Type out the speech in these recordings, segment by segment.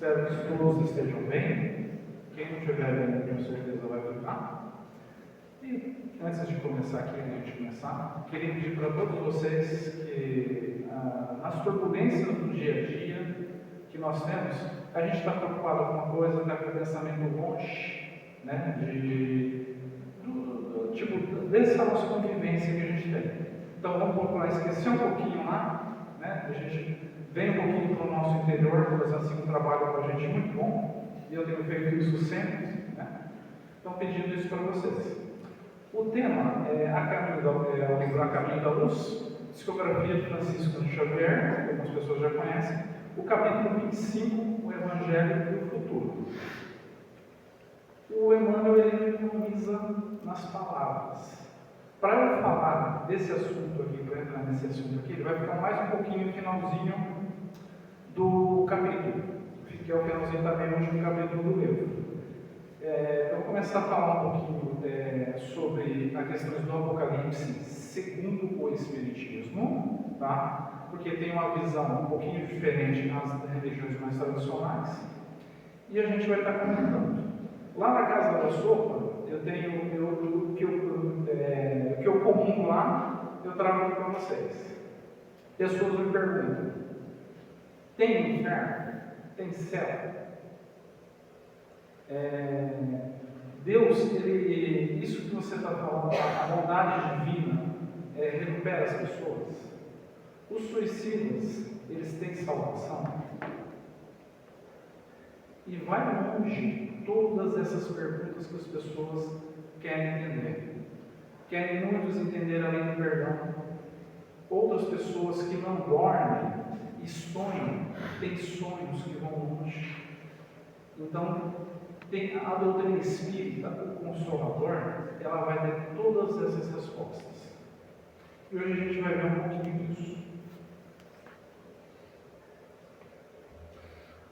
Espero que todos estejam bem. Quem não estiver bem, com certeza vai ficar. E antes de começar aqui, queria pedir para todos vocês que nas turbulências do dia a dia que nós temos, a gente está preocupado com uma coisa, está com o pensamento longe, né, dessa nossa convivência que a gente tem. Então vamos procurar esquecer um pouquinho lá, né, a gente vem um pouquinho para o nosso interior, fazendo assim um trabalho para a gente muito bom, e eu tenho feito isso sempre, né? Então pedindo isso para vocês. O tema é o livro A Caminho da Luz, psicografia de Francisco de Xavier, que algumas pessoas já conhecem, o capítulo 25, o Evangelho e o Futuro. O Emmanuel ele economiza nas palavras. Para eu falar desse assunto aqui, para entrar nesse assunto aqui, ele vai ficar mais um pouquinho no finalzinho do capítulo, que é o finalzinho também do último capítulo do livro. Eu vou começar a falar um pouquinho sobre as questões do Apocalipse segundo o Espiritismo, tá? Porque tem uma visão um pouquinho diferente nas religiões mais tradicionais, e a gente vai estar comentando. Lá na Casa da Sopa, eu tenho o que eu comungo lá, eu trago aqui para vocês. Pessoas me perguntam: tem inferno? Tem céu? Deus, isso que você está falando, a bondade divina, recupera as pessoas? Os suicidas, eles têm salvação? E vai longe todas essas perguntas que as pessoas querem entender. Querem muitos entender a lei do perdão. Outras pessoas que não dormem e sonham, têm sonhos que vão longe. Então, tem a doutrina espírita, o Consolador, ela vai ter todas essas respostas. E hoje a gente vai ver um pouquinho disso.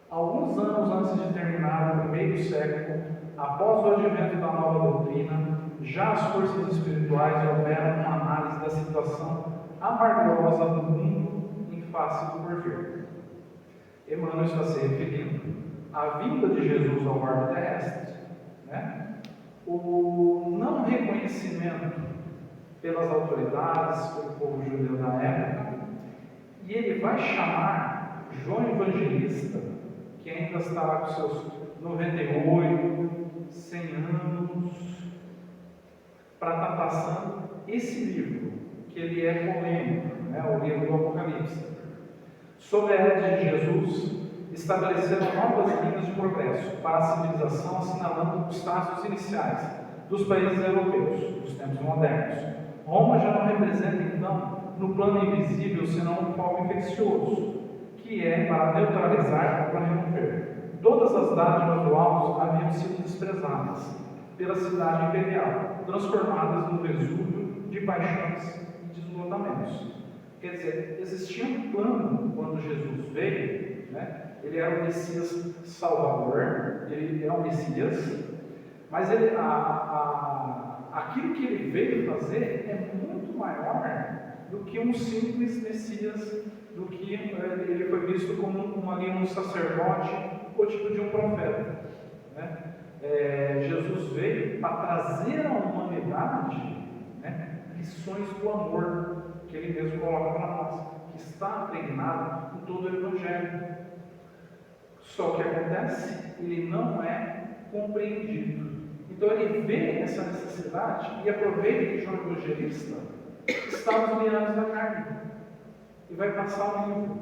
Alguns anos antes de terminar o primeiro século, após o advento da nova doutrina, já as forças espirituais operam uma análise da situação amargosa do mundo em face do porvir. Emmanuel está se referindo à vinda de Jesus ao orbe terrestre, né? O não reconhecimento pelas autoridades, pelo povo judeu da época, e ele vai chamar João Evangelista, que ainda está lá com seus 98, 100 anos, para estar passando esse livro, que ele é polêmico, né, o livro do Apocalipse. Sob a égide de Jesus, estabeleceram novas linhas de progresso para a civilização, assinalando os traços iniciais dos países europeus, dos tempos modernos. Roma já não representa, então, no plano invisível, senão um fogo infeccioso, que é para neutralizar ou para remover. Todas as dádivas do alto haviam sido desprezadas pela cidade imperial, transformadas no Vesúvio de paixões e deslotamentos. Quer dizer, existia um plano quando Jesus veio, né? Ele era o Messias Salvador, ele é o Messias, mas aquilo que ele veio fazer é muito maior do que um simples Messias, do que ele foi visto como um sacerdote ou tipo de um profeta, né? Jesus veio para trazer à humanidade, né, lições do amor que ele mesmo coloca para nós, que está impregnado em todo o Evangelho. Só que acontece, ele não é compreendido. Então ele vê essa necessidade e aproveita que João Evangelista está nos lianos da carne e vai passar o livro.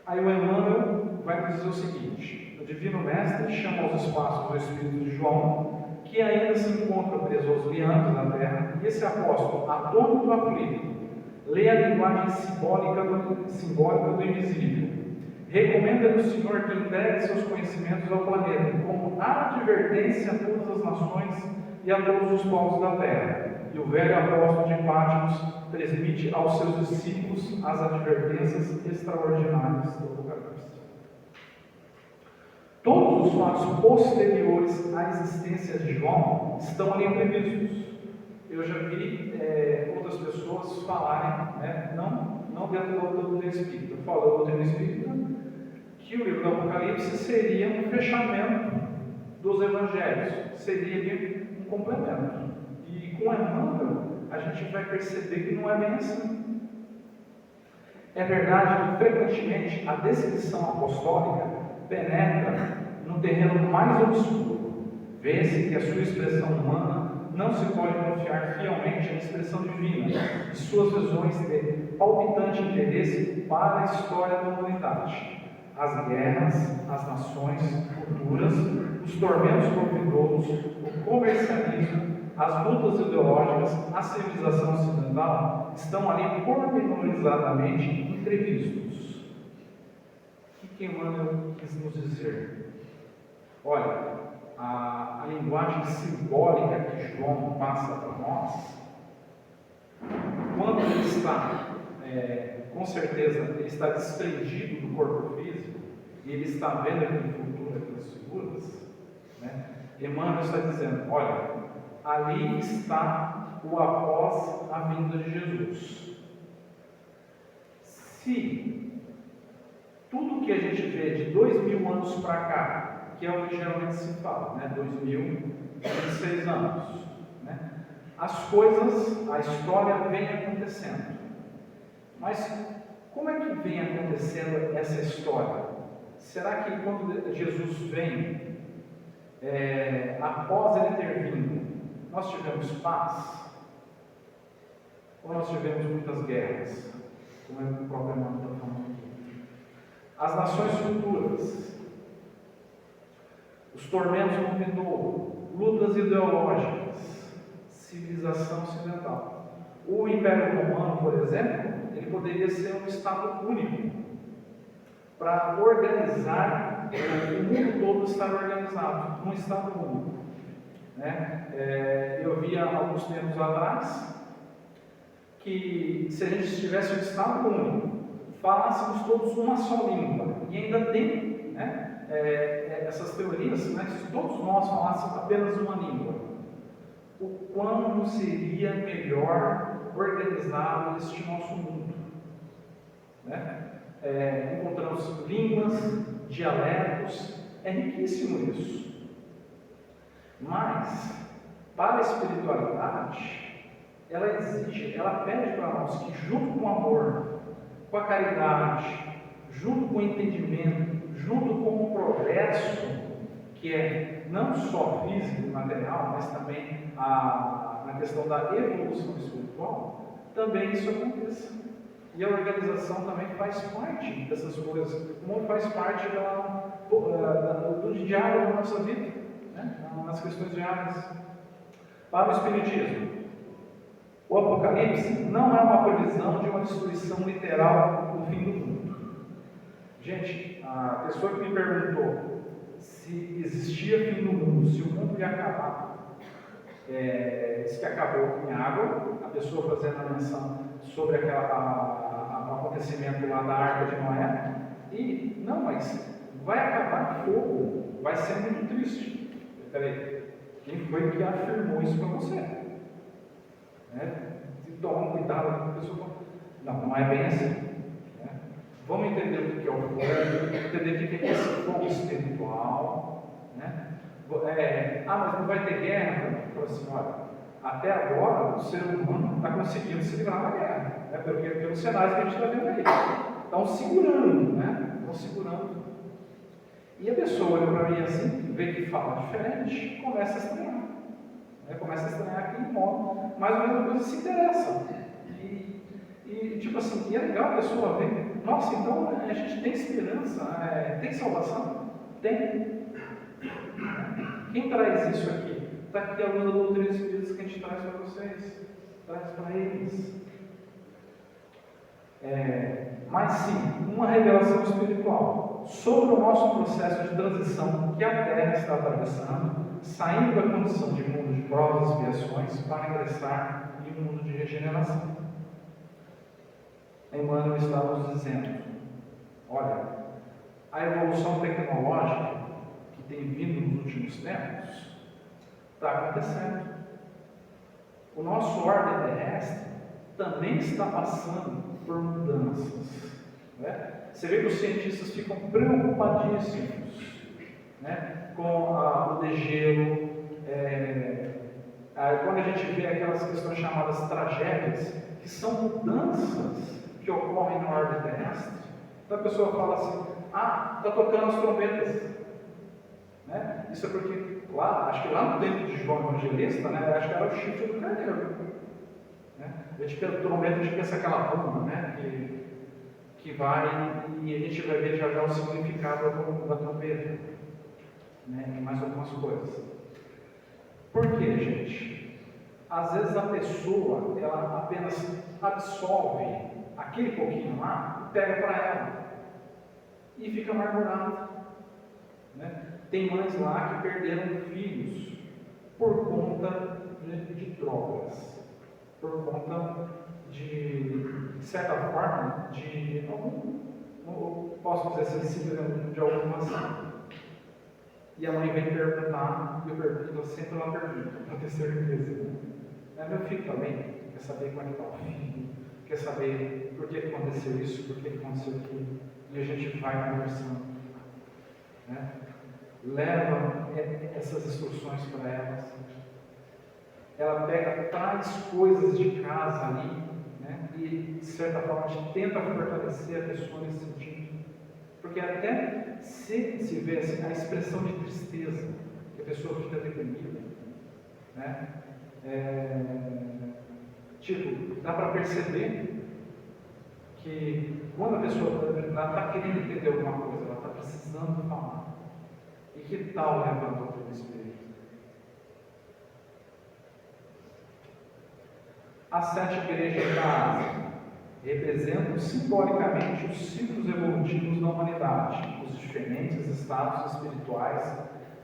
Aí o Emmanuel vai dizer o seguinte: o Divino Mestre chama aos espaços do Espírito de João, que ainda se encontra preso aos lianos da terra, e esse apóstolo, atônito do aflito, lê a linguagem simbólica do invisível. Recomenda-lhe o Senhor que entregue seus conhecimentos ao planeta, como advertência a todas as nações e a todos os povos da terra. E o velho apóstolo de Patmos transmite aos seus discípulos as advertências extraordinárias do Apocalipse. Todos os fatos posteriores à existência de João estão ali previstos. Eu já vi outras pessoas falarem, né, não dentro da doutrina espírita, falando da doutrina espírita, que o livro do Apocalipse seria um fechamento dos evangelhos, seria ali um complemento. E com Emmanuel, a gente vai perceber que não é bem assim. É verdade que, frequentemente, a descrição apostólica penetra no terreno mais obscuro. Vê-se que a sua expressão humana não se pode confiar fielmente na expressão divina e suas visões de palpitante interesse para a história da humanidade. As guerras, as nações futuras, os tormentos corruptouros, o comercialismo, as lutas ideológicas, a civilização ocidental estão ali pormenorizadamente entrevistos. O que Emmanuel quis nos dizer? Olha, a linguagem simbólica que João passa para nós, quando ele está, com certeza, ele está desprendido do corpo físico, e ele está vendo aquele futuro, aquelas figuras, né? Emmanuel está dizendo, olha, ali está o após a vinda de Jesus. Se tudo que a gente vê de 2000 anos para cá, que é o que geralmente se fala, né? 2026 anos, né? As coisas, a história vem acontecendo. Mas como é que vem acontecendo essa história? Será que quando Jesus vem, após ele ter vindo, nós tivemos paz? Ou nós tivemos muitas guerras? Como é que o próprio Emmanuel está falando aqui? As nações futuras, os tormentos no vindouro, lutas ideológicas, civilização ocidental. O Império Romano, por exemplo, ele poderia ser um Estado único, para organizar, o mundo todo estar organizado, um Estado único. Né? Eu vi há alguns tempos atrás que se a gente tivesse um Estado único, falássemos todos uma só língua, e ainda tem, né, essas teorias, né, se todos nós falássemos apenas uma língua, o quão seria melhor organizado este nosso mundo. Né? Encontramos línguas, dialetos, é riquíssimo isso. Mas, para a espiritualidade, ela exige, ela pede para nós que, junto com o amor, com a caridade, junto com o entendimento, junto com o progresso, que é não só físico e material, mas também na questão da evolução espiritual, também isso aconteça. E a organização também faz parte dessas coisas, como faz parte do diário da nossa vida, né? Nas questões diárias. Para o Espiritismo, o Apocalipse não é uma previsão de uma destruição literal no fim do mundo. Gente, a pessoa que me perguntou se existia fim do mundo, se o mundo ia acabar, disse que acabou em água, a pessoa fazendo a menção sobre o acontecimento lá da Arca de Noé, e não, mas vai acabar em fogo, vai ser muito triste. Peraí, quem foi que afirmou isso para você? Toma cuidado com a pessoa. Não é bem assim. Né? Vamos entender o que é o fogo, entender o que é esse fogo espiritual. Né? Mas não vai ter guerra? Fala assim, olha, até agora o ser humano está conseguindo se livrar da guerra, né? Pelos cenários que a gente está vendo aí. Estão segurando, né? Estão segurando. E a pessoa olha para mim assim, vê que fala diferente, começa a estranhar. Começa a estranhar aquele modo, mas a mesma coisa se interessa. E tipo assim, e é legal a pessoa ver, nossa, então a gente tem esperança, tem salvação? Tem. Quem traz isso aqui? Está aqui a luz da doutrina espírita que a gente traz para vocês, traz para eles. Mas sim, uma revelação espiritual sobre o nosso processo de transição que a Terra está atravessando, saindo da condição de mundo de provas e expiações para ingressar em um mundo de regeneração. Emmanuel está nos dizendo, olha, a evolução tecnológica que tem vindo nos últimos tempos está acontecendo. O nosso orbe terrestre também está passando por mudanças. Né? Você vê que os cientistas ficam preocupadíssimos, né, com o degelo. Quando a gente vê aquelas questões chamadas tragédias, que são mudanças que ocorrem na ordem terrestre, então a pessoa fala assim: ah, está tocando as trombetas. Né? Isso é porque, acho que lá no tempo de João Evangelista, né, acho que era o chifre do carneiro. Né? A gente pensa, trombeta, a gente pensa aquela bomba, né, que vai, e a gente vai ver já o significado da trombeta, né, e mais algumas coisas. Por quê, gente? Às vezes a pessoa, ela apenas absorve aquele pouquinho lá, pega para ela e fica amargurada. Né? Tem mães lá que perderam filhos por conta de drogas, por conta de certa forma, de algum, posso dizer assim, de alguma ação. E a mãe vem perguntar, e eu pergunto, sempre ela pergunta, para ter certeza. Né? Meu filho também quer saber como é que está o filho, quer saber por que aconteceu isso, por que aconteceu aquilo. E a gente vai conversando. Né? Leva essas instruções para elas. Ela traz coisas de casa ali, né? E de certa forma a gente tenta fortalecer a pessoa nesse sentido. Porque até se vê assim, a expressão de tristeza, que a pessoa fica deprimida, né? Dá para perceber que quando a pessoa está querendo entender alguma coisa, ela está precisando falar. E que tal levando o Espírito? As 7 igrejas da Ásia representam simbolicamente os ciclos evolutivos da humanidade, os diferentes estados espirituais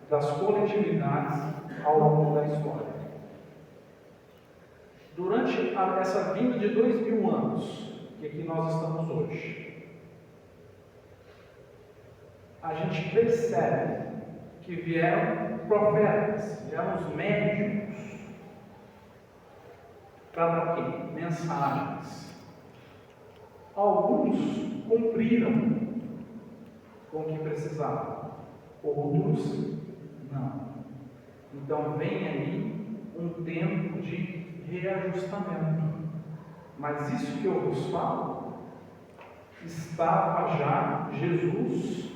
das coletividades ao longo da história. Durante essa vinda de 2000 anos, que aqui nós estamos hoje, a gente percebe que vieram profetas, vieram os médiuns, para dar o quê? Mensagens. Alguns cumpriram com o que precisavam, outros não. Então vem aí um tempo de reajustamento. Mas isso que eu vos falo, estava já Jesus,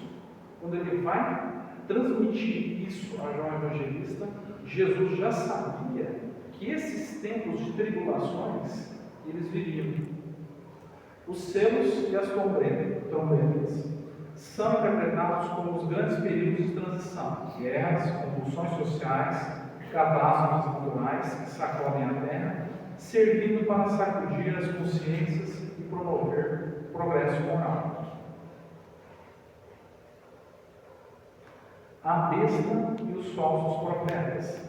quando ele vai transmitir isso a João Evangelista, Jesus já sabia que esses tempos de tribulações, eles viriam. Os selos e as trombetas são interpretados como os grandes períodos de transição: guerras, convulsões sociais, catástrofes naturais que sacodem a terra, servindo para sacudir as consciências e promover progresso moral. A besta e os falsos profetas.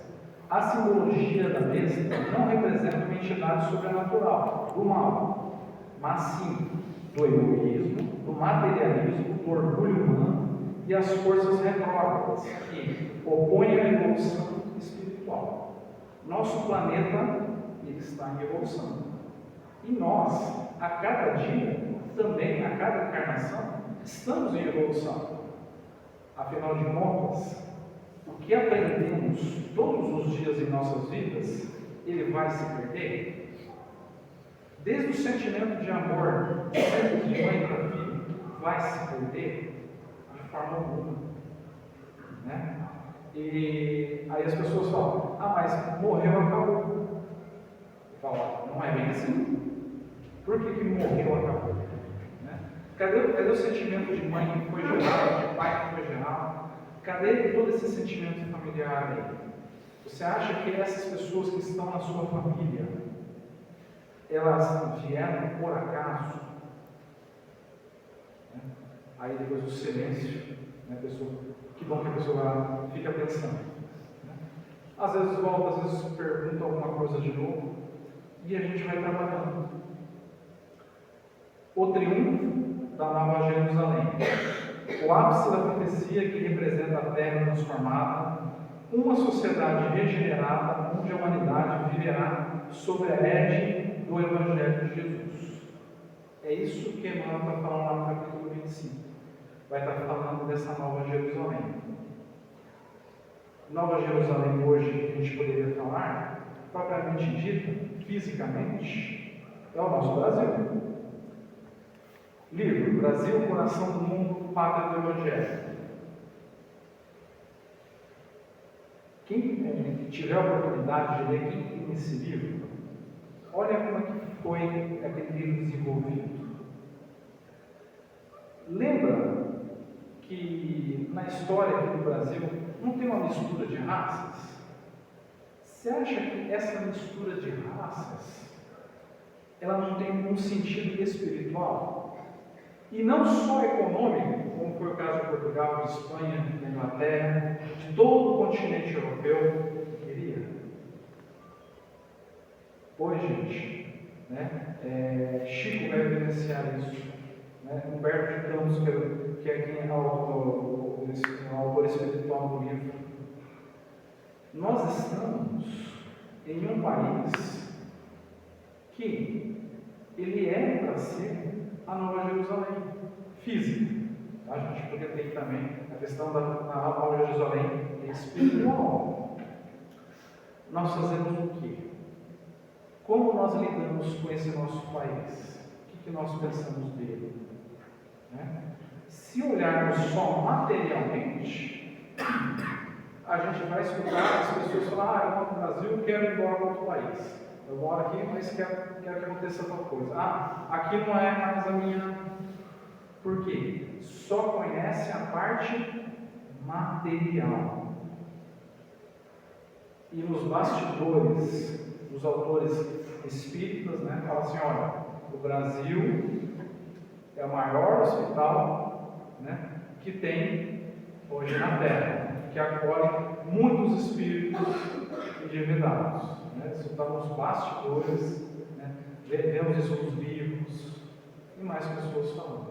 A simbologia da besta não representa uma entidade sobrenatural, do mal, mas sim do egoísmo, do materialismo, do orgulho humano e as forças retrógradas que opõem a evolução espiritual. Nosso planeta, ele está em evolução. E nós, a cada dia, também, a cada encarnação, estamos em evolução. Afinal de contas, o que aprendemos todos os dias em nossas vidas, ele vai se perder. Desde o sentimento de amor, de mãe para filho, vai se perder de forma alguma. Né? E aí as pessoas falam: ah, mas morreu, acabou. Eu falo: não é bem assim. Por que morreu, acabou? Né? Cadê o sentimento de mãe que foi gerado, de pai que foi gerado? Cadê todo esse sentimento familiar aí? Você acha que essas pessoas que estão na sua família, elas vieram por acaso? Né? Aí depois o silêncio, né? Que bom que a pessoa fica pensando. Né? Às vezes volta, às vezes pergunta alguma coisa de novo, e a gente vai trabalhando. O triunfo da Nova Jerusalém. O ápice da profecia que representa a terra transformada, uma sociedade regenerada, onde a humanidade viverá sob a égide do Evangelho de Jesus. É isso que Emmanuel está falando lá no capítulo 21. 25. Vai estar falando dessa Nova Jerusalém. Nova Jerusalém hoje, que a gente poderia falar, propriamente dita, fisicamente, é o nosso Brasil. Livro, Brasil, Coração do Mundo, Pátria do Evangelho. Quem tiver a oportunidade de ler, quem tem esse livro, olha como é que foi aquele livro desenvolvido. Lembra que na história aqui do Brasil não tem uma mistura de raças? Você acha que essa mistura de raças ela não tem nenhum sentido espiritual? E não só econômico, como foi o caso de Portugal, de Espanha, da Inglaterra, de todo o continente europeu que queria. Pois, gente, Chico vai evidenciar isso. Humberto de Campos, que é quem é o autor espiritual do livro. Nós estamos em um país que ele é para ser a Nova Jerusalém física. A gente poderia ter também a questão da Nova Jerusalém espiritual. Nós fazemos o quê? Como nós lidamos com esse nosso país? O que nós pensamos dele? Se olharmos só materialmente, a gente vai escutar as pessoas falar: eu moro no Brasil, quero ir embora para outro país. Eu moro aqui, mas quero que aconteça tal coisa. Aqui não é mais a minha. Por quê? Só conhece a parte material. E nos bastidores, os autores espíritas, falam assim: olha, o Brasil é o maior hospital que tem hoje na Terra, que acolhe muitos espíritos endividados. Isso está nos bastidores, vemos isso nos livros e mais pessoas falando.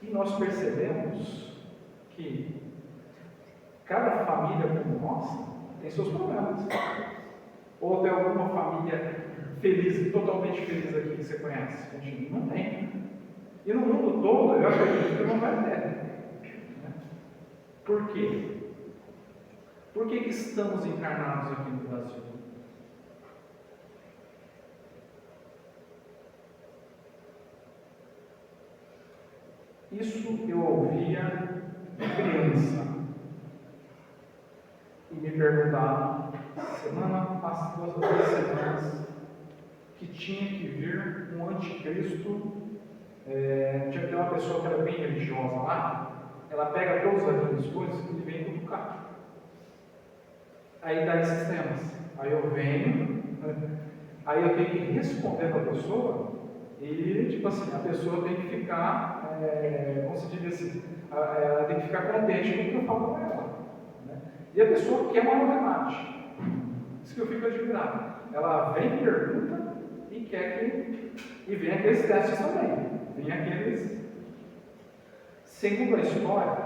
E nós percebemos que cada família como nossa tem seus problemas. Ou tem alguma família feliz, totalmente feliz aqui que você conhece? A gente não tem. E no mundo todo, eu acredito que não vai ter. Por quê? Por que estamos encarnados aqui no Brasil? Isso eu ouvia de criança. E me perguntavam, semana passada, 2 semanas, que tinha que vir um anticristo. Tinha que ter uma pessoa que era bem religiosa lá, ela pega todas aquelas coisas e vem cutucar. Aí dá esses temas. Aí eu venho, aí eu tenho que responder para a pessoa, e tipo assim, a pessoa tem que ficar, como se diz assim, ela tem que ficar contente com o que eu falo para ela. E a pessoa quer uma novidade. Isso que eu fico admirado. Ela vem, pergunta e quer que. E vem aqueles testes também. Vem aqueles. Segundo a história,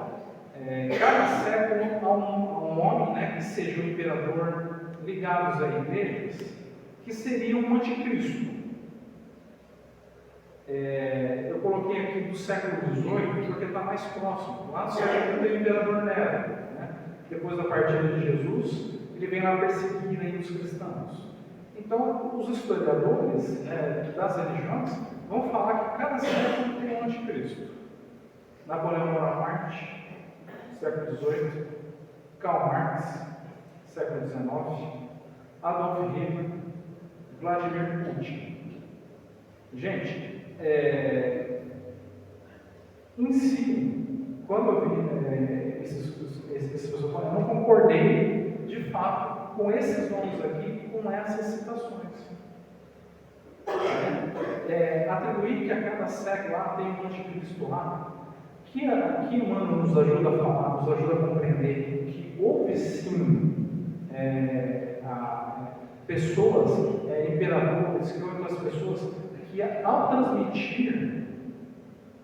cada século há um homem que seja um imperador ligados a igrejas, que seria um anticristo. Eu coloquei aqui do século XVIII porque está mais próximo. Lá no século tem o imperador Nero. Depois da partida de Jesus, ele vem lá perseguir ainda os cristãos. Então, os historiadores das religiões vão falar que cada século tem um anticristo. Napoleão Bonaparte, século XVIII, Karl Marx, século XIX, Adolf Hitler, Vladimir Putin. Gente, em si, quando eu vi esses pessoas falando, eu não concordei de fato com esses nomes aqui, com essas citações. Atribuir que a cada século tem um anticristo lá, que Emmanuel nos ajuda a falar, nos ajuda a compreender que houve sim pessoas, imperadores, que outras pessoas, que ao transmitir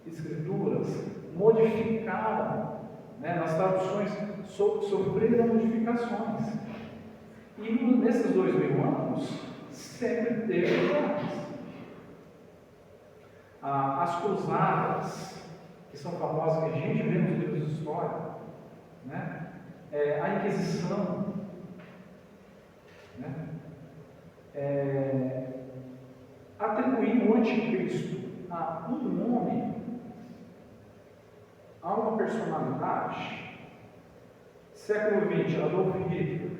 escrituras, modificaram, nas traduções, sofreram modificações. E nesses 2000 anos, sempre teve problemas. As cruzadas, que são famosas, que a gente vê nos livros de história, né? A Inquisição, né? Atribuir o anticristo a um homem, a uma personalidade. Século XX, Adolf Hitler.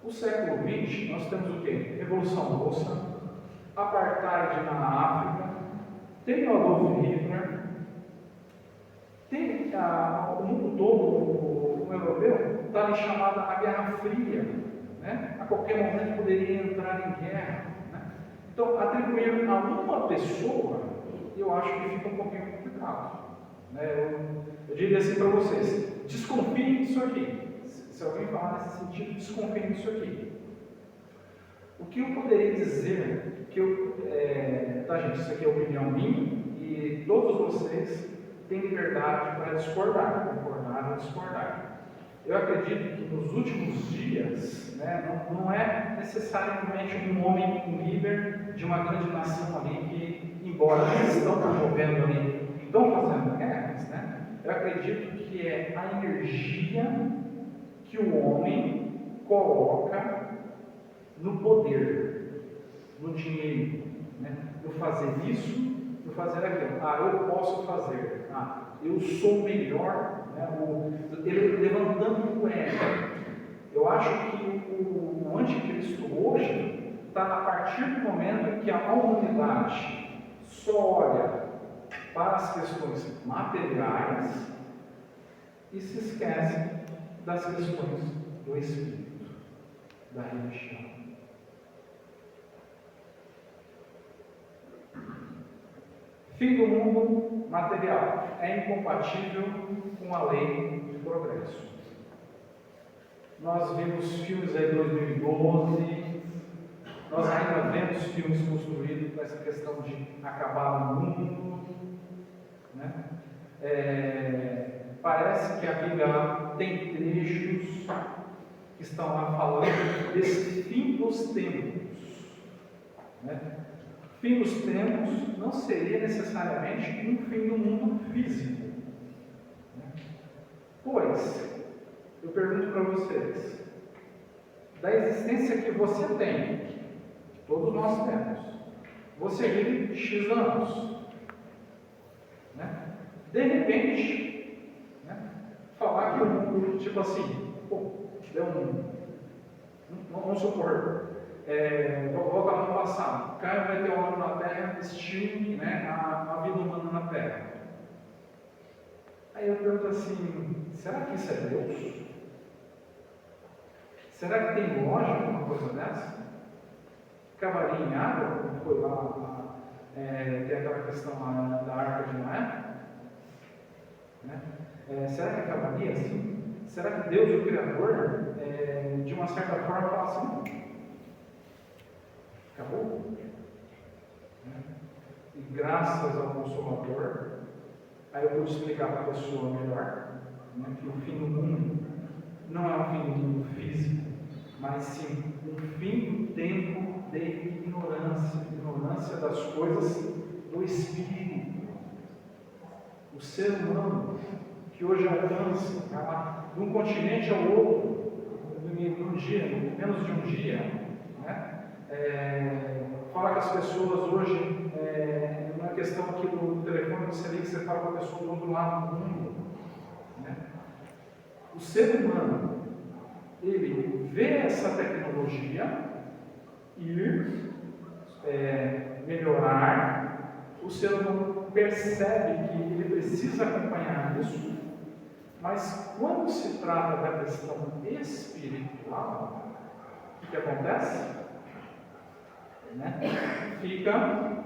O século XX, nós temos o quê? Revolução Russa, apartheid na África, tem o Adolf Hitler, tem o mundo todo, o europeu, está ali chamada a Guerra Fria, né? A qualquer momento poderia entrar em guerra, né? Então, atribuir a uma pessoa, eu acho que fica um pouquinho complicado, né? Eu diria assim para vocês, desconfiem disso aqui. Se alguém falar nesse sentido, desconfiem disso aqui. O que eu poderia dizer, tá gente, isso aqui é opinião minha, e todos vocês têm liberdade para discordar, concordar ou discordar. Eu acredito que nos últimos dias, né, não é necessariamente um homem, um líder de uma grande nação ali que, embora eles estão promovendo ali, estão fazendo guerras, né, eu acredito que é a energia que o homem coloca no poder, no dinheiro, né, no fazer isso, no fazer aquilo. Eu posso fazer. Eu sou melhor, né, ele levantando o ego. Eu acho que o anticristo hoje está a partir do momento em que a humanidade só olha para as questões materiais e se esquece das questões do espírito, da religião. Fim do mundo material é incompatível com a lei de progresso. Nós vimos filmes aí de 2012, nós ainda vemos filmes construídos com essa questão de acabar o mundo, né? Parece que a Bíblia tem trechos que estão lá falando desse fim dos tempos, né? Fim dos tempos não seria necessariamente um fim do mundo físico, né? Pois, eu pergunto para vocês, da existência que você tem, todos nós temos, você vive X anos, né? De repente, né, falar que o mundo, tipo assim, deu vamos supor, vou voltar no passado, cai um meteoro na Terra, extingue, né, a vida humana na Terra. Aí eu pergunto assim, será que isso é Deus? Será que tem lógica uma coisa dessa? Cavaria em água, como foi lá, tem aquela questão lá da Arca de Noé? Né? Será que acabaria assim? Será que Deus, o Criador, de uma certa forma, fala assim, acabou? Né? E graças ao Consolador, aí eu vou explicar para a pessoa melhor, né, que o fim do mundo não é um fim do mundo físico, mas sim um fim do tempo de ignorância das coisas do Espírito. O ser humano que hoje alcança de um continente ao outro, num dia, menos de um dia, né? Fala que as pessoas hoje, uma questão aqui do telefone, você liga, você fala com a pessoa do outro lado do mundo, né? O ser humano, ele vê essa tecnologia ir melhorar, o ser humano percebe que ele precisa acompanhar isso, mas quando se trata da questão espiritual, o que acontece? Né? Fica.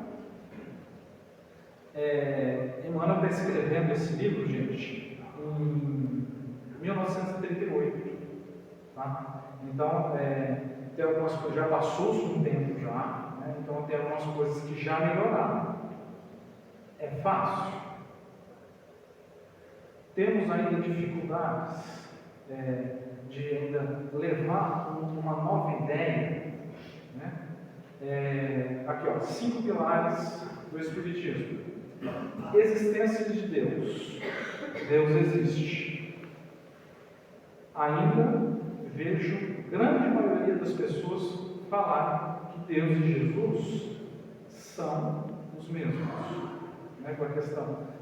Emmanuel está escrevendo esse livro, gente, em 1938. Tá? Então, tem algumas coisas, já passou-se um tempo já, né? Então tem algumas coisas que já melhoraram. É fácil? Temos ainda dificuldades de ainda levar uma nova ideia, né? Aqui, ó, 5 pilares do Espiritismo. Existência de Deus. Deus existe. Ainda vejo grande maioria das pessoas falar que Deus e Jesus são os mesmos. Né? Com a questão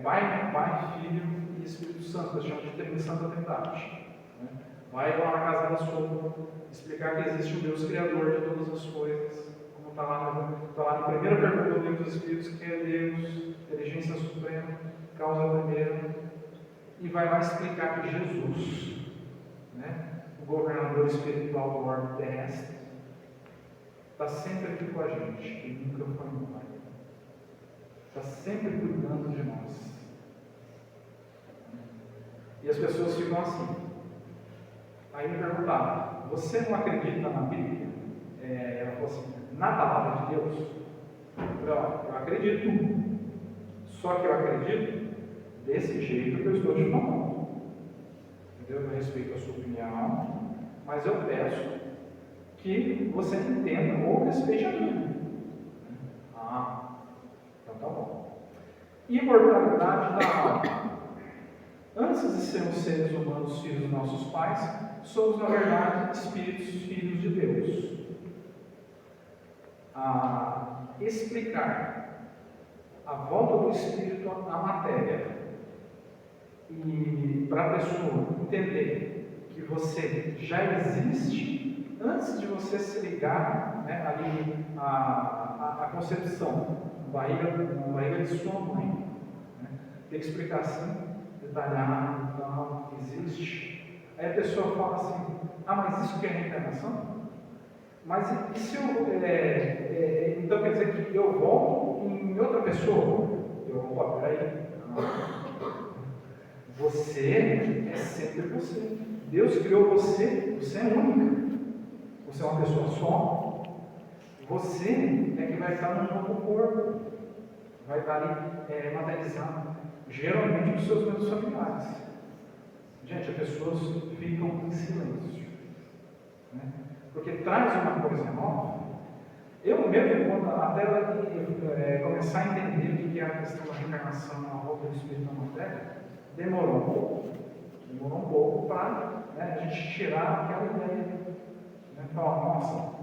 Pai, Filho e Espírito Santo, que chama de Santa Trindade. Né? Vai lá na casa da sopa explicar que existe um Deus Criador de todas as coisas, como está lá na primeira pergunta do Livro dos Espíritos, que é Deus, inteligência suprema, causa primeira, e vai lá explicar que Jesus, né, o governador espiritual do orbe terrestre, está sempre aqui com a gente, ele nunca foi embora. Está sempre cuidando de nós. E as pessoas ficam assim. Aí me perguntaram, você não acredita na Bíblia? Ela falou assim, na palavra de Deus? Eu falei, olha, eu acredito. Só que eu acredito desse jeito que eu estou te falando. Entendeu? Eu respeito a sua opinião, mas eu peço que você entenda ou respeite a minha. Então tá bom. Imortalidade da alma. Antes de sermos seres humanos, filhos dos nossos pais, somos, na verdade, espíritos, filhos de Deus. Explicar a volta do espírito à matéria e para a pessoa entender que você já existe antes de você se ligar, né, ali a concepção, na barriga de sua mãe. Né? Tem que explicar assim, detalhar, então, existe. Aí a pessoa fala assim, mas isso que é reencarnação? Mas e se eu, então quer dizer que eu volto em outra pessoa? Peraí. Você é sempre você. Deus criou você, você é única. Você é uma pessoa só. Você é que vai estar num novo corpo. Vai estar ali materializado. Geralmente os seus mesmos familiares. Gente, as pessoas ficam em silêncio. Né? Porque traz uma coisa nova. Eu mesmo, quando até começar a entender o que é a questão da reencarnação, a volta do espírito na matéria, demorou um pouco para, né, a gente tirar aquela ideia, né, falar, nossa,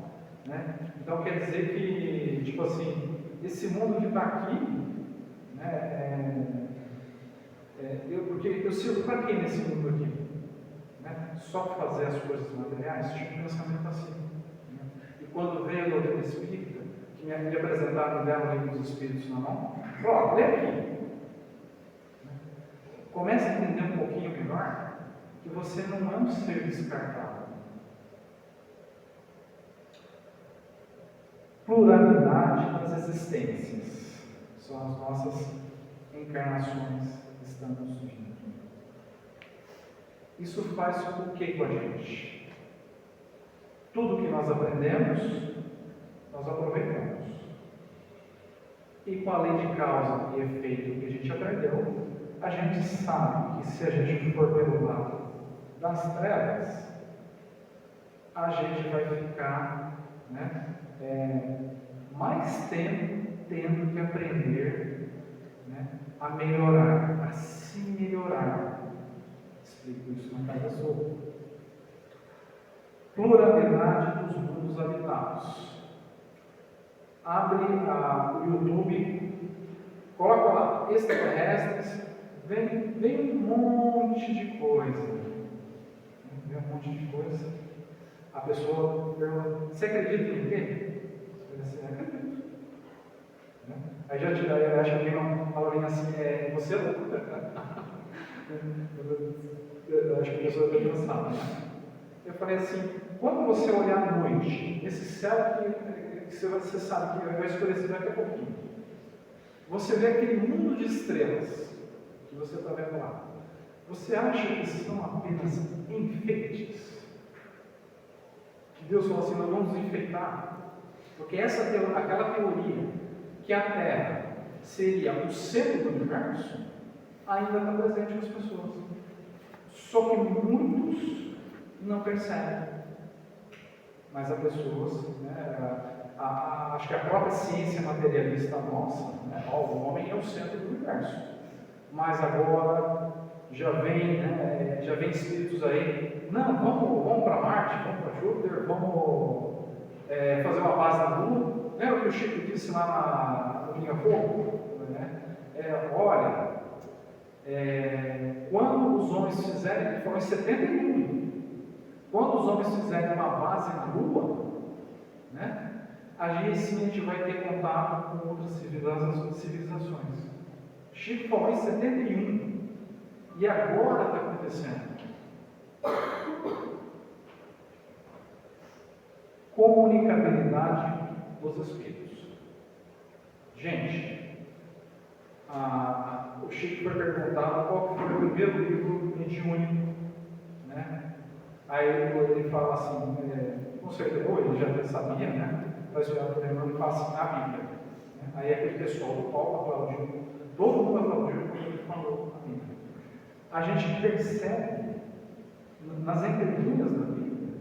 né? Então quer dizer que, tipo assim, esse mundo que está aqui, né, porque eu sirvo para quê nesse mundo aqui? Né? Só para fazer as coisas materiais? Tinha um pensamento assim. Né? E quando veio a doutrina espírita, que me apresentaram dela o Livro dos Espíritos na mão, falou, lê aqui. Comece a entender um pouquinho melhor que você não é um ser descartável. Pluralidade das existências são as nossas encarnações que estamos vindo. Isso faz o que com a gente? Tudo que nós aprendemos, nós aproveitamos. E com a lei de causa e efeito que a gente aprendeu, a gente sabe que se a gente for pelo lado das trevas, a gente vai ficar, né, mais tendo que aprender, né, a melhorar, a se melhorar. Explico isso na casa sobre. Pluralidade dos mundos habitados. Abre o YouTube, coloca lá, extraterrestres, vem um monte de coisa. Vem um monte de coisa. A pessoa pergunta, você acredita em quê? Você acredita. Né? Aí já eu acho que alguém não fala assim, você é louco. Eu acho que a pessoa está cansada. Né? Eu falei assim, quando você olhar à noite, esse céu que você sabe que vai escurecer daqui a pouquinho, você vê aquele mundo de estrelas que você está vendo lá. Você acha que são apenas enfeites? Que Deus falou assim, nós vamos enfeitar? Porque aquela teoria que a Terra seria o centro do universo, ainda está presente nas pessoas. Só que muitos não percebem. Mas as pessoas, né, acho que a própria ciência materialista nossa, né? O homem é o centro do universo. Mas agora já vem espíritos aí, não, vamos para Marte, vamos para Júpiter, vamos fazer uma base na Lua. Lembra o que o Chico disse lá no Pinga Fogo? Olha, quando os homens fizerem, ele falou em 71, quando os homens fizerem uma base na Lua, né, aí sim a gente vai ter contato com outras civilizações. Chico falou em 71, e agora está acontecendo. Comunicabilidade dos espíritos. Gente, o Chico foi perguntado qual foi o primeiro livro mediúnico, né? Aí ele fala assim, com certeza, ele já sabia, né? Mas o Emmanuel fala assim, a Bíblia. Né? Aí aquele pessoal do Paulo aplaudiu, todo mundo aplaudiu quando ele falou a Bíblia. A gente percebe nas entrelinhas da Bíblia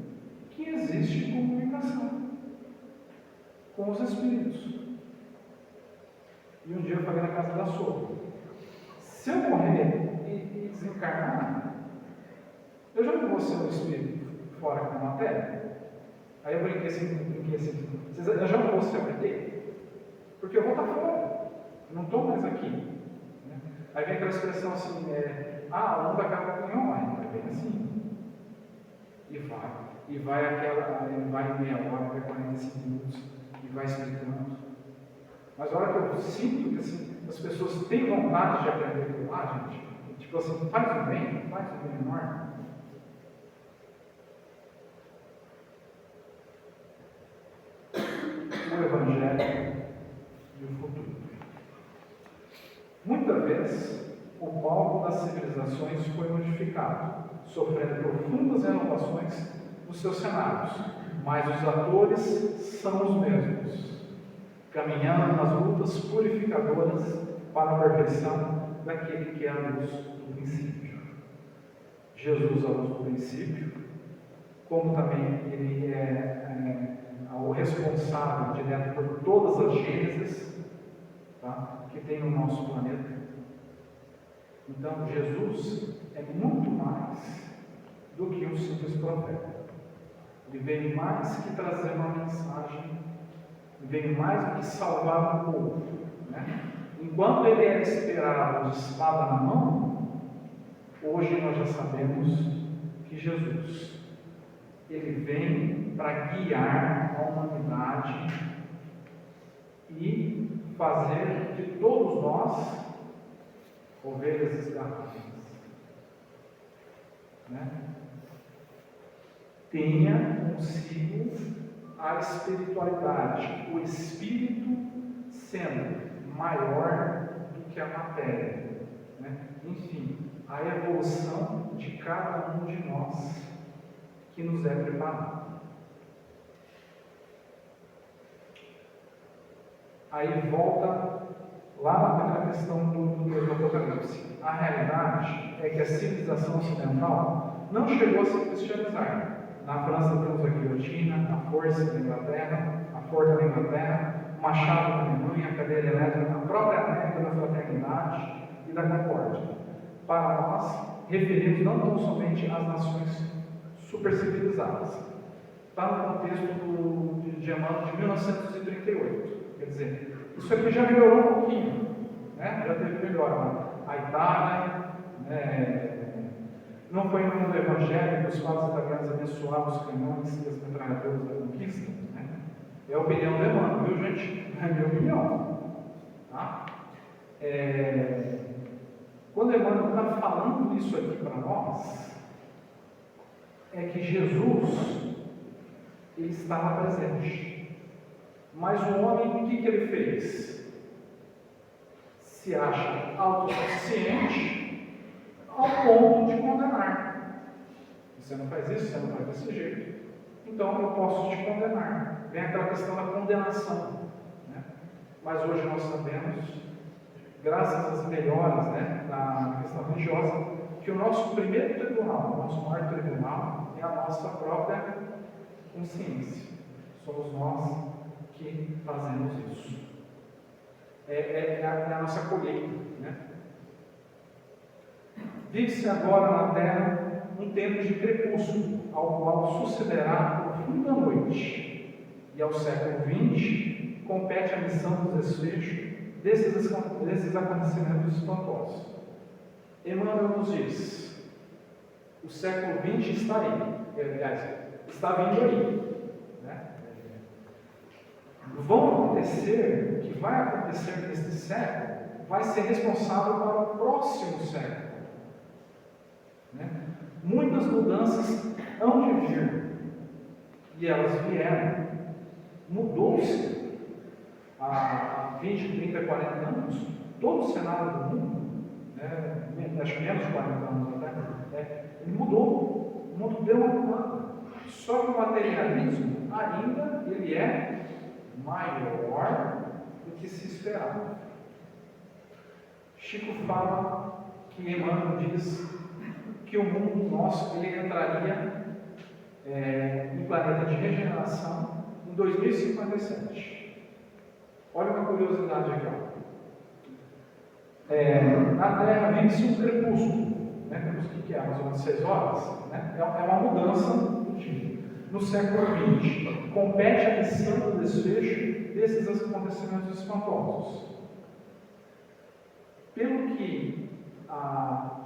que existe comunicação com os espíritos. E um dia eu falei na casa da sogra, se eu morrer e desencarnar, eu já não vou ser um espírito fora da matéria? Aí eu brinquei assim, eu já não vou ser um ET? Porque eu vou estar fora, eu não estou mais aqui. Né? Aí vem aquela expressão assim, a onda acaba com o homem, é bem assim. E vai meia hora, vai 45 minutos, e vai explicando. Mas a hora que eu sinto que assim, as pessoas têm vontade de aprender aquilo lá, gente, tipo assim, faz o bem enorme. O Evangelho e o futuro. Muitas vezes, o palco das civilizações foi modificado, sofrendo profundas renovações nos seus cenários, mas os atores são os mesmos, caminhando nas lutas purificadoras para a perfeição daquele que é a luz do princípio. Jesus, a luz do princípio, como também ele é o responsável direto por todas as gênesis, tá, que tem no nosso planeta. Então, Jesus é muito mais do que um simples profeta. Ele veio mais que trazer uma mensagem, ele veio mais do que salvar o povo. Né? Enquanto ele era esperado de espada na mão, hoje nós já sabemos que Jesus, ele vem para guiar a humanidade e fazer de todos nós ovelhas escarradas. Né? Tenha consigo a espiritualidade, o espírito sendo maior do que a matéria. Né? Enfim, a evolução de cada um de nós que nos é preparado. Aí volta lá naquela questão do Apocalipse. A realidade é que a civilização ocidental não chegou a se cristianizar. Na França temos a guilhotina, a força da Inglaterra, a forca da Inglaterra, o machado da Alemanha, a cadeira elétrica, a própria regra da fraternidade e da concórdia. Para nós, referimos não tão somente às nações supercivilizadas. Está no contexto de Emmanuel de 1938. Quer dizer, isso aqui já melhorou um pouquinho, né? Já teve melhora. A Itália, não foi no mundo evangélico, os padres italianos abençoavam os canhões e as metralhadoras da conquista. Né? É a opinião do Emmanuel, viu, gente? É a minha opinião. Tá? Quando Emmanuel está falando isso aqui para nós, é que Jesus, ele estava presente. Mas o homem, o que ele fez? Se acha autossuficiente ao ponto de condenar. Você não faz isso, você não faz desse jeito. Então eu posso te condenar. Vem aquela questão da condenação. Né? Mas hoje nós sabemos, graças às melhoras, né, na questão religiosa, que o nosso primeiro tribunal, o nosso maior tribunal, é a nossa própria consciência. Somos nós que fazemos isso. É a nossa colheita, né? Vive-se agora na terra um tempo de crepúsculo, ao qual sucederá a profunda noite, e ao século XX compete a missão do desfecho desses acontecimentos espantosos. Emmanuel nos diz: o século XX está aí, aliás, está vindo aí, né? O que vai acontecer neste século vai ser responsável para o próximo século, né? Muitas mudanças hão de vir, e elas vieram. Mudou-se há 20, 30, 40 anos todo o cenário do mundo, né? Acho que menos de 40 anos até, ele mudou, o mundo deu uma mudada. Só que o materialismo ainda ele é maior do que se esperava. Chico fala que Emmanuel diz que o mundo nosso ele entraria em planeta de regeneração em 2057. Olha uma curiosidade aqui. Na Terra vive-se um crepúsculo, né? Temos o que é mais ou menos 6 horas, né? É uma mudança do dia. No século XX, compete a missão do desfecho desses acontecimentos espantosos. Pelo que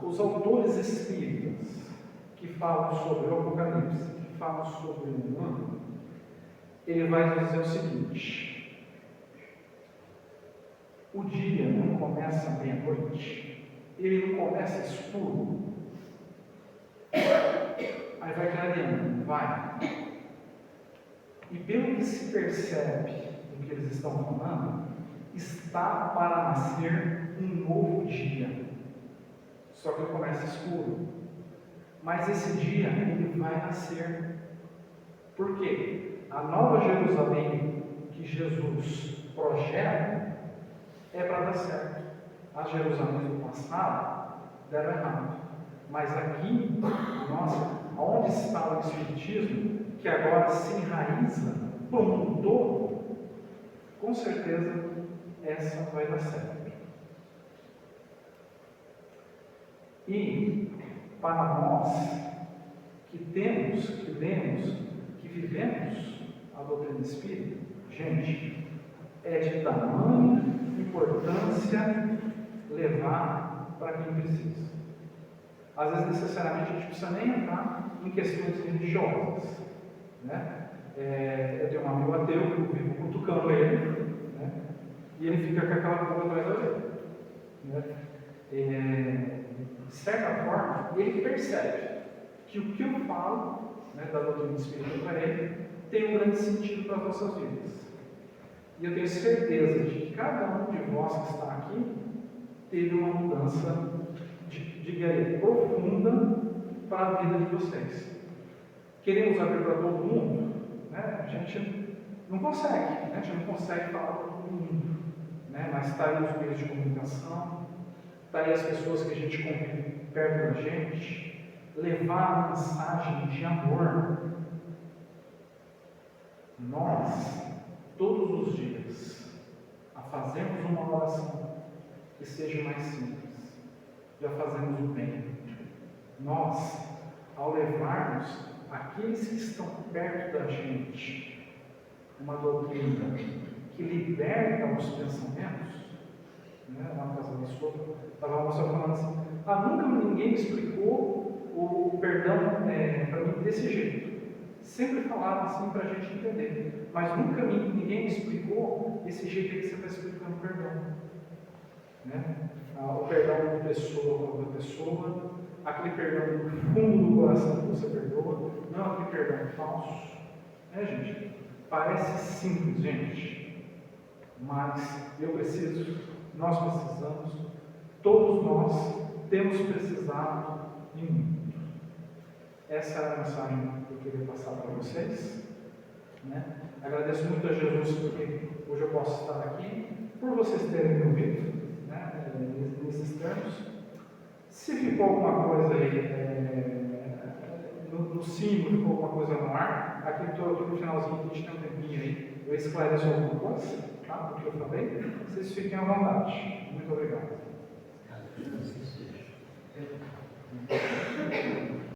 os autores espíritas que falam sobre o Apocalipse, que falam sobre o mundo, ele vai dizer o seguinte: o dia não começa à meia-noite, ele não começa escuro, aí vai clareando, vai. E pelo que se percebe do que eles estão falando, está para nascer um novo dia. Só que ele começa escuro. Mas esse dia ele vai nascer. Por quê? A nova Jerusalém que Jesus projeta é para dar certo. As Jerusalém do passado deram errado. Mas aqui, onde está o Espiritismo, que agora se enraiza para o mundo todo, com certeza essa vai dar certo. E para nós que temos, que lemos, que vivemos a doutrina espírita, gente, é de tamanha importância levar para quem precisa. Às vezes, necessariamente, a gente precisa nem entrar em questões religiosas, né? Eu tenho um amigo ateu que eu vivo cutucando ele, né? E ele fica com aquela coisa atrás da orelha, né? De certa forma, ele percebe que o que eu falo, né, da doutrina espírita para ele tem um grande sentido para as nossas vidas. E eu tenho certeza de que cada um de vós que está aqui teve uma mudança de profunda para a vida de vocês. Queremos abrir para todo mundo? Né? A gente não consegue, né? A gente não consegue falar para todo mundo, né? Mas está aí os meios de comunicação, está aí as pessoas que a gente convive perto da gente, levar a mensagem de amor. Nós, todos os dias, fazemos uma oração que seja mais simples, já fazemos o bem. Nós, ao levarmos aqueles que estão perto da gente uma doutrina que liberta os pensamentos, né? Lá na casa da sua, estava uma pessoa falando assim: nunca ninguém me explicou o perdão para mim desse jeito. Sempre falava assim para a gente entender, mas nunca ninguém me explicou esse jeito que você está explicando o perdão, né? O perdão de pessoa para pessoa, aquele perdão do fundo do coração que você perdoa, não aquele perdão falso, né, gente? Parece simples, gente, mas nós precisamos, todos nós temos precisado de muito. Essa é a mensagem que eu queria passar para vocês, né? Agradeço muito a Jesus porque hoje eu posso estar aqui, por vocês terem me ouvido, né, nesses termos. Se ficou alguma coisa aí no símbolo ficou alguma coisa no ar. Aqui no finalzinho a gente tem um tempinho aí. Eu esclareço alguma coisa, tá? Do que eu falei. Vocês fiquem à vontade. Muito obrigado.